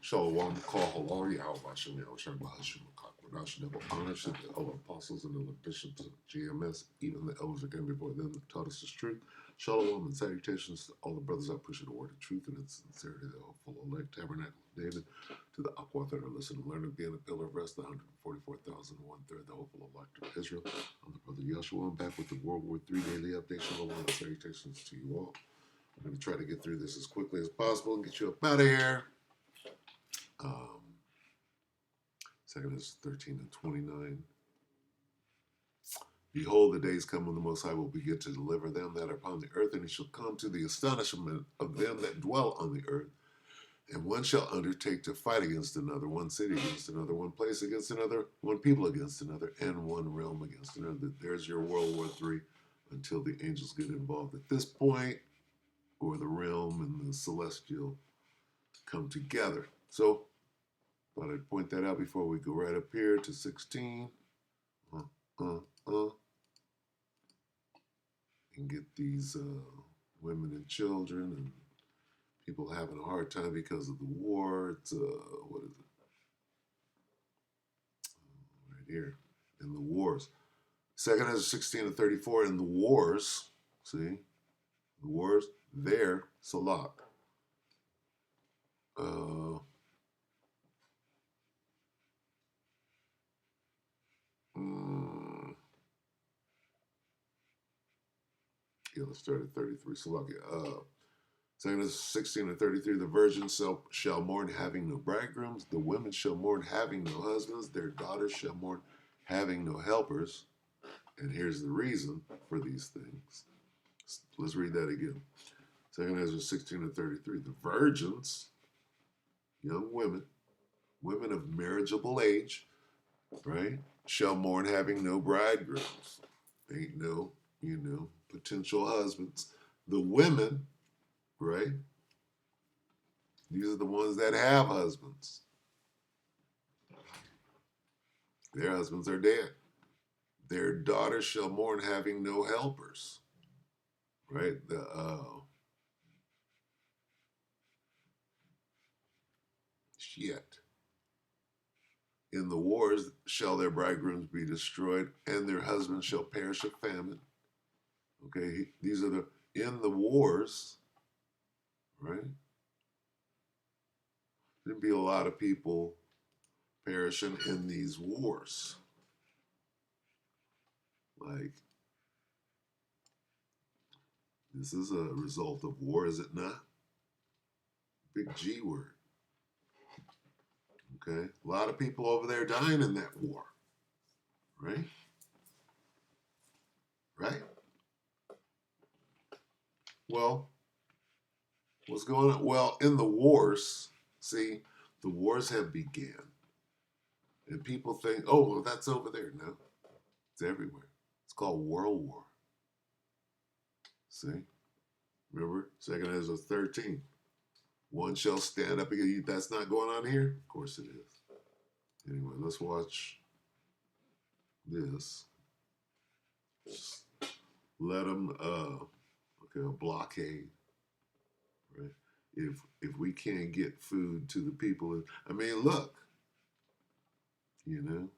Shalom, call halal, Yahweh Shem Yahushua Bahashim Kakwadash, double honor to the elder apostles and the bishops of GMS, even the elders that came before them that taught us the truth. Shalom and salutations to all the brothers out pushing the word of truth and its sincerity, the hopeful elect tabernacle of David, to the Aqua that are listening and learning, being a pillar of rest, the 144,000, one-third, the hopeful elect of Israel. I'm the brother Yeshua. I'm back with the WW3 Daily update. Shalom and salutations to you all. I'm going to try to get through this as quickly as possible and get you up out of here. Second is 13 and 29. Behold, the days come when the Most High will begin to deliver them that are upon the earth, and it shall come to the astonishment of them that dwell on the earth. And one shall undertake to fight against another, one city against another, one place against another, one people against another, and one realm against another. There's your World War III until the angels get involved at this point, or the realm and the celestial come together. So, thought I'd point that out before we go right up here to 16. And get these women and children and people having a hard time because of the war. It's, what is it? Right here. In the wars. Second is 16 and 34. In the wars, see? The wars, there, Salak. Yeah, let's start at 33. Salak. Second is 16 and 33. The virgins shall mourn having no bridegrooms. The women shall mourn having no husbands. Their daughters shall mourn having no helpers. And here's the reason for these things. Let's read that again. Second Ezra 16 and 33. The virgins, young women, women of marriageable age, right, shall mourn having no bridegrooms. Ain't no, potential husbands. The women, right, these are the ones that have husbands. Their husbands are dead. Their daughters shall mourn having no helpers. Right? Yet. In the wars shall their bridegrooms be destroyed, and their husbands shall perish of famine. Okay, these are in the wars, right? There'd be a lot of people perishing in these wars. Like, this is a result of war, is it not? Big G word. Okay, a lot of people over there dying in that war, right? Right? Well, what's going on? Well, in the wars, see, the wars have began. And people think, oh, well, that's over there. No, it's everywhere. It's called World War. See? Remember, 2 Ezra 13. One shall stand up again. That's not going on here? Of course it is. Anyway, let's watch this. Just let them, a blockade, right? If we can't get food to the people, I mean, look, the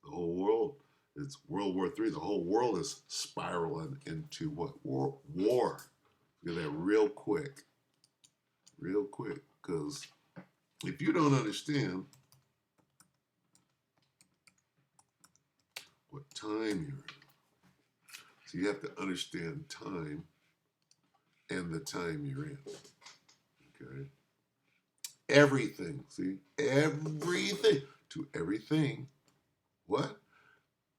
whole world, it's World War III. The whole world is spiraling into what? War. Look at that real quick, because if you don't understand what time you're in, so you have to understand time and the time you're in, okay? Everything, see? Everything. To everything. What?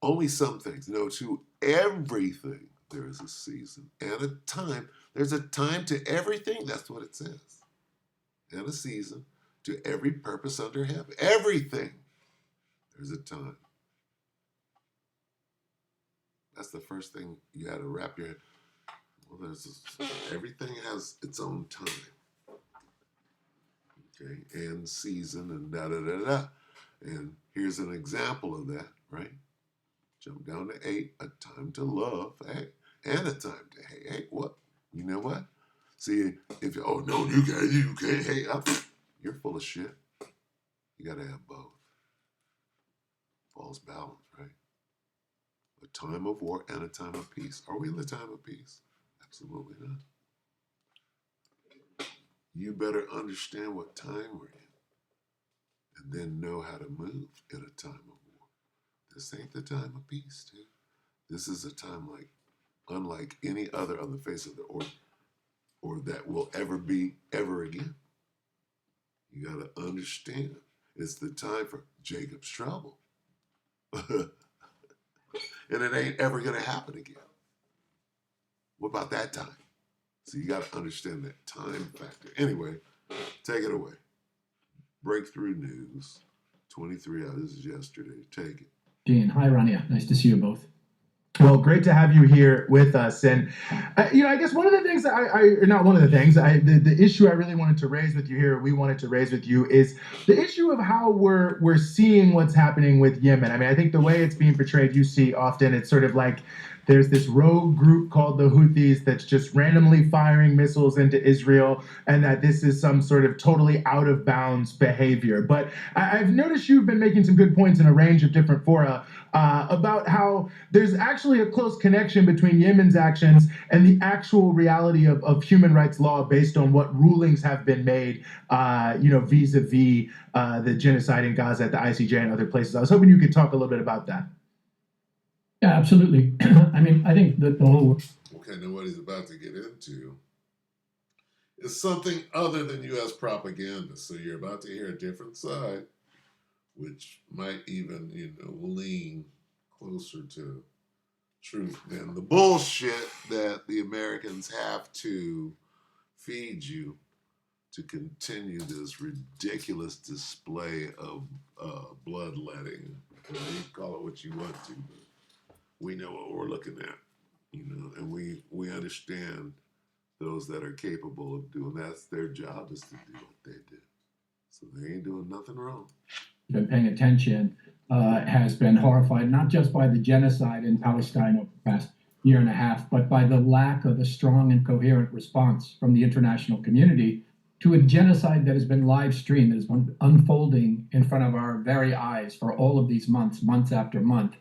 Only some things. No, to everything there is a season and a time. There's a time to everything. That's what it says. And a season to every purpose under heaven. Everything. There's a time. That's the first thing you had to wrap your head. Well, everything has its own time. Okay, and season and da-da-da-da. And here's an example of that, right? Jump down to 8, a time to love, hey, and a time to hate. Hey, what? You know what? See, if oh no, you can't hate up. You're full of shit. You gotta have both. False balance, right? A time of war and a time of peace. Are we in the time of peace? Absolutely not. You better understand what time we're in and then know how to move in a time of war. This ain't the time of peace, dude. This is a time unlike any other on the face of the earth or that will ever be ever again. You got to understand it's the time for Jacob's trouble. And it ain't ever going to happen again. What about that time? So you got to understand that time factor. Anyway, take it away. Breakthrough news, 23 hours. This is yesterday. Take it. Dean, hi, Rania. Nice to see you both. Well, great to have you here with us. And, I guess one of the things the issue I really wanted to raise with you here, we wanted to raise with you is the issue of how we're seeing what's happening with Yemen. I mean, I think the way it's being portrayed, you see often, it's sort of like there's this rogue group called the Houthis that's just randomly firing missiles into Israel, and that this is some sort of totally out of bounds behavior. But I've noticed you've been making some good points in a range of different fora about how there's actually a close connection between Yemen's actions and the actual reality of human rights law based on what rulings have been made, vis-a-vis the genocide in Gaza at the ICJ and other places. I was hoping you could talk a little bit about that. Yeah, absolutely. I mean, I think that the whole... Okay, now what he's about to get into is something other than U.S. propaganda. So you're about to hear a different side, which might even, lean closer to truth than the bullshit that the Americans have to feed you to continue this ridiculous display of bloodletting. You can call it what you want to, but we know what we're looking at, and we understand those that are capable of doing that's their job is to do what they do. So they ain't doing nothing wrong. Been paying attention has been horrified, not just by the genocide in Palestine over the past year and a half, but by the lack of a strong and coherent response from the international community to a genocide that has been live streamed, that has been unfolding in front of our very eyes for all of these months, month after month.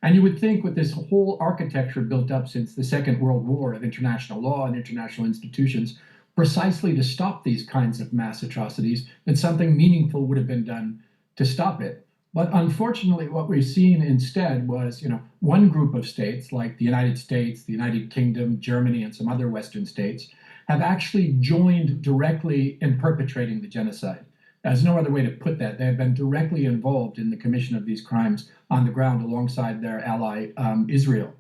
And you would think with this whole architecture built up since the Second World War of international law and international institutions, precisely to stop these kinds of mass atrocities, that something meaningful would have been done to stop it. But unfortunately, what we've seen instead was, one group of states like the United States, the United Kingdom, Germany, and some other Western states have actually joined directly in perpetrating the genocide. There's no other way to put that. They have been directly involved in the commission of these crimes on the ground alongside their ally, Israel.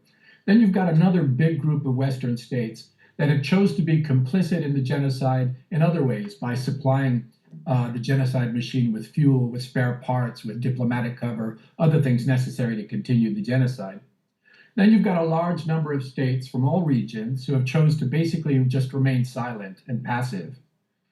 Then you've got another big group of Western states that have chose to be complicit in the genocide in other ways by supplying the genocide machine with fuel, with spare parts, with diplomatic cover, other things necessary to continue the genocide. Then you've got a large number of states from all regions who have chose to basically just remain silent and passive,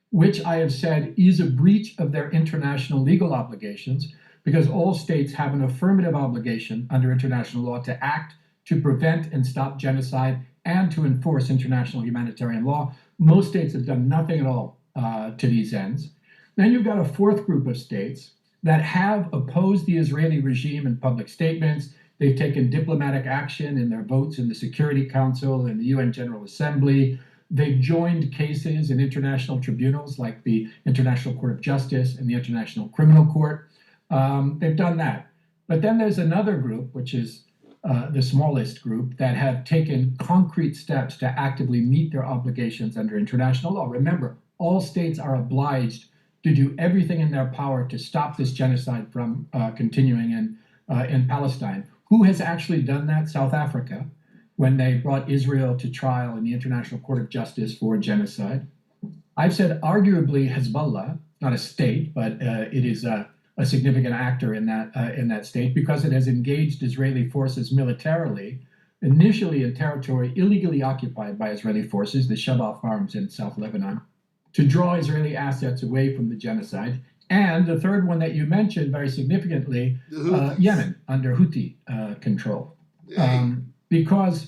which I have said is a breach of their international legal obligations, because all states have an affirmative obligation under international law to act to prevent and stop genocide and to enforce international humanitarian law. Most states have done nothing at all to these ends. Then you've got a fourth group of states that have opposed the Israeli regime in public statements. They've taken diplomatic action in their votes in the Security Council and the UN General Assembly. They've joined cases in international tribunals like the International Court of Justice and the International Criminal Court. They've done that. But then there's another group, which is the smallest group, that have taken concrete steps to actively meet their obligations under international law. Remember, all states are obliged to do everything in their power to stop this genocide from continuing in Palestine. Who has actually done that? South Africa, when they brought Israel to trial in the International Court of Justice for genocide. I've said arguably Hezbollah, not a state, but it is a significant actor in that state because it has engaged Israeli forces militarily, initially in territory illegally occupied by Israeli forces, the Shabaa farms in South Lebanon, to draw Israeli assets away from the genocide. And the third one that you mentioned very significantly, Yemen, under Houthi control. Because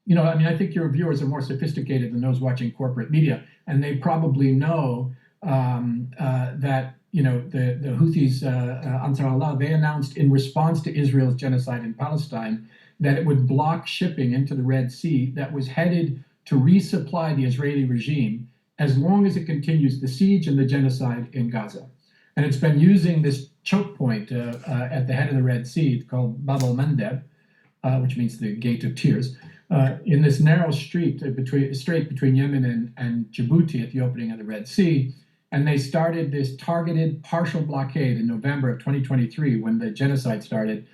I mean, I think your viewers are more sophisticated than those watching corporate media, and they probably know that the Houthis, Ansar Allah, they announced in response to Israel's genocide in Palestine that it would block shipping into the Red Sea that was headed to resupply the Israeli regime as long as it continues the siege and the genocide in Gaza. And it's been using this choke point at the head of the Red Sea called Bab el-Mandeb, which means the Gate of Tears, in this narrow strait between Yemen and Djibouti at the opening of the Red Sea. And they started this targeted partial blockade in November of 2023 when the genocide started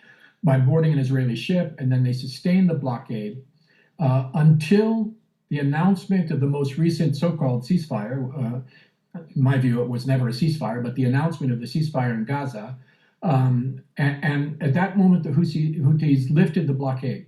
by boarding an Israeli ship. And then they sustained the blockade until the announcement of the most recent so-called ceasefire. In my view, it was never a ceasefire, but the announcement of the ceasefire in Gaza. And at that moment, the Houthis lifted the blockade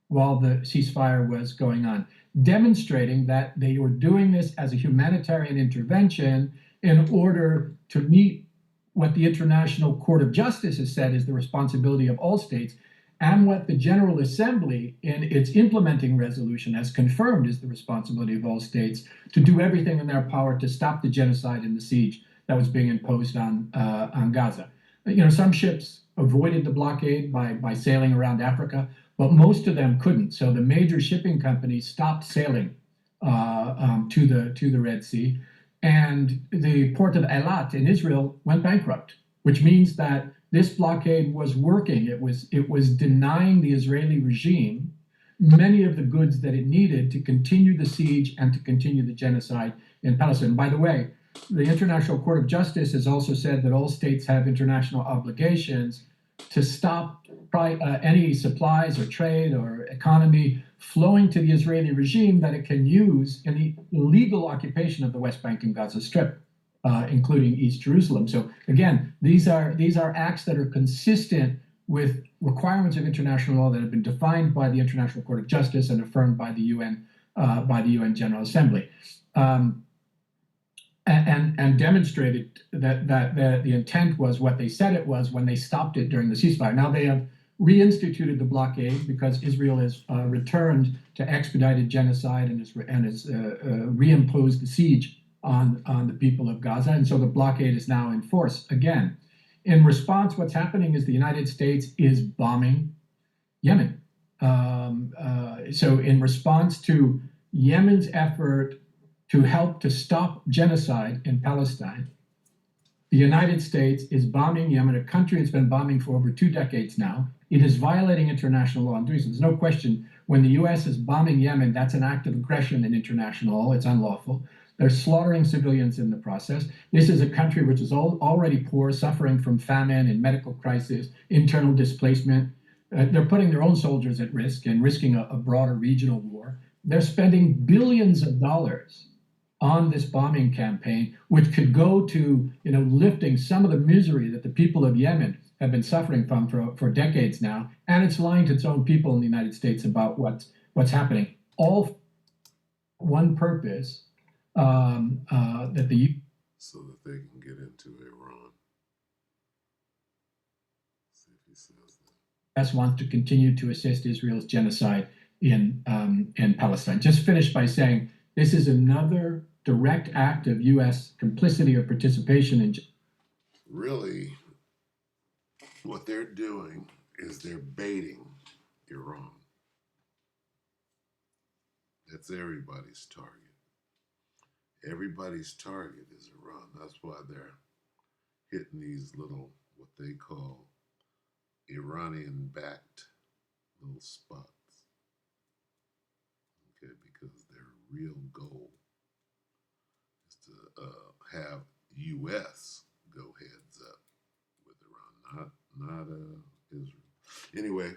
while the ceasefire was going on, demonstrating that they were doing this as a humanitarian intervention in order to meet what the International Court of Justice has said is the responsibility of all states, and what the General Assembly in its implementing resolution has confirmed is the responsibility of all states to do everything in their power to stop the genocide and the siege that was being imposed on Gaza. Some ships avoided the blockade by sailing around Africa, but most of them couldn't. So the major shipping companies stopped sailing to the Red Sea, and the port of Eilat in Israel went bankrupt, which means that this blockade was working. It was denying the Israeli regime many of the goods that it needed to continue the siege and to continue the genocide in Palestine. By the way, the International Court of Justice has also said that all states have international obligations to stop any supplies or trade or economy flowing to the Israeli regime that it can use in the illegal occupation of the West Bank and Gaza Strip, including East Jerusalem. So again, these are acts that are consistent with requirements of international law that have been defined by the International Court of Justice and affirmed by the UN General Assembly. And demonstrated that the intent was what they said it was when they stopped it during the ceasefire. Now they have reinstituted the blockade because Israel has returned to expedited genocide and has reimposed the siege on the people of Gaza. And so the blockade is now in force again. In response, what's happening is the United States is bombing Yemen. So in response to Yemen's effort to help to stop genocide in Palestine, the United States is bombing Yemen, a country it's been bombing for over 2 decades now. It is violating international law and doing so. There's no question when the US is bombing Yemen, that's an act of aggression in international law. It's unlawful. They're slaughtering civilians in the process. This is a country which is already poor, suffering from famine and medical crisis, internal displacement. They're putting their own soldiers at risk and risking a broader regional war. They're spending billions of dollars on this bombing campaign, which could go to lifting some of the misery that the people of Yemen have been suffering from for decades now, and it's lying to its own people in the United States about what's happening. All one purpose that the so that they can get into Iran. See if he says that. U.S. wants to continue to assist Israel's genocide in Palestine. Just finish by saying this is another direct act of U.S. complicity or participation in. Really, what they're doing is they're baiting Iran. That's everybody's target. Everybody's target is Iran. That's why they're hitting these little, what they call Iranian-backed little spots. Okay, because their real goal is to have U.S. go heads up with Iran, not Israel. Anyway,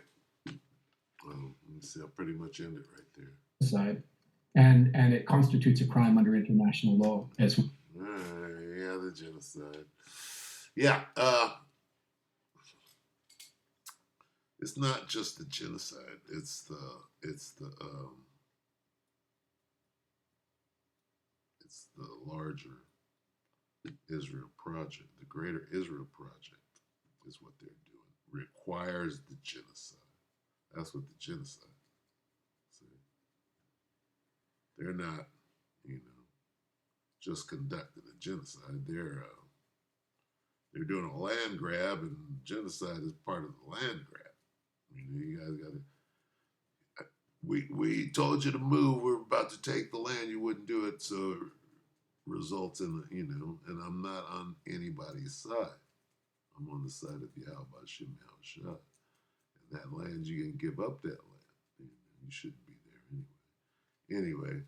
let me see. I'll pretty much end it right there. Side, and it constitutes a crime under international law as well. Yeah, the genocide. Yeah, it's not just the genocide. It's the larger Israel project, the Greater Israel Project, is what they're doing. Requires the genocide. That's what the genocide. See? They're not, just conducting a genocide. They're doing a land grab, and genocide is part of the land grab. You guys got to. We told you to move. We're about to take the land. You wouldn't do it, so it results in And I'm not on anybody's side. I'm on the side of Yahweh Shem Shah. And that land, you can give up that land. You shouldn't be there anyway. Anyway,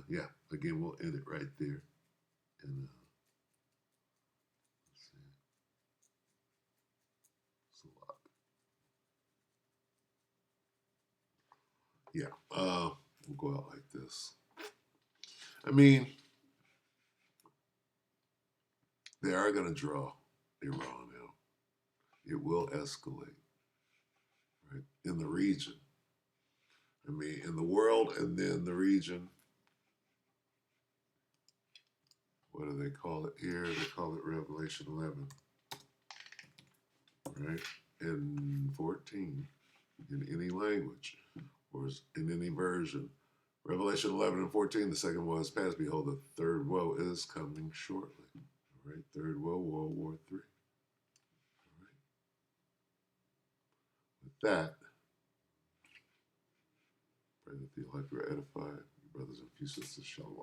yeah. Again, we'll end it right there. And let's see. It's a lot. Yeah. We'll go out like this. I mean, they are going to draw Iran out. It will escalate, right? In the region. I mean, in the world and then the region. What do they call it here? They call it Revelation 11, right? And 14, in any language or in any version. Revelation 11 and 14, the second woe is past. Behold, the third woe is coming shortly. All right, third woe, World War III. All right. With that, pray that the elect are edified. Your brothers and few sisters, shalom.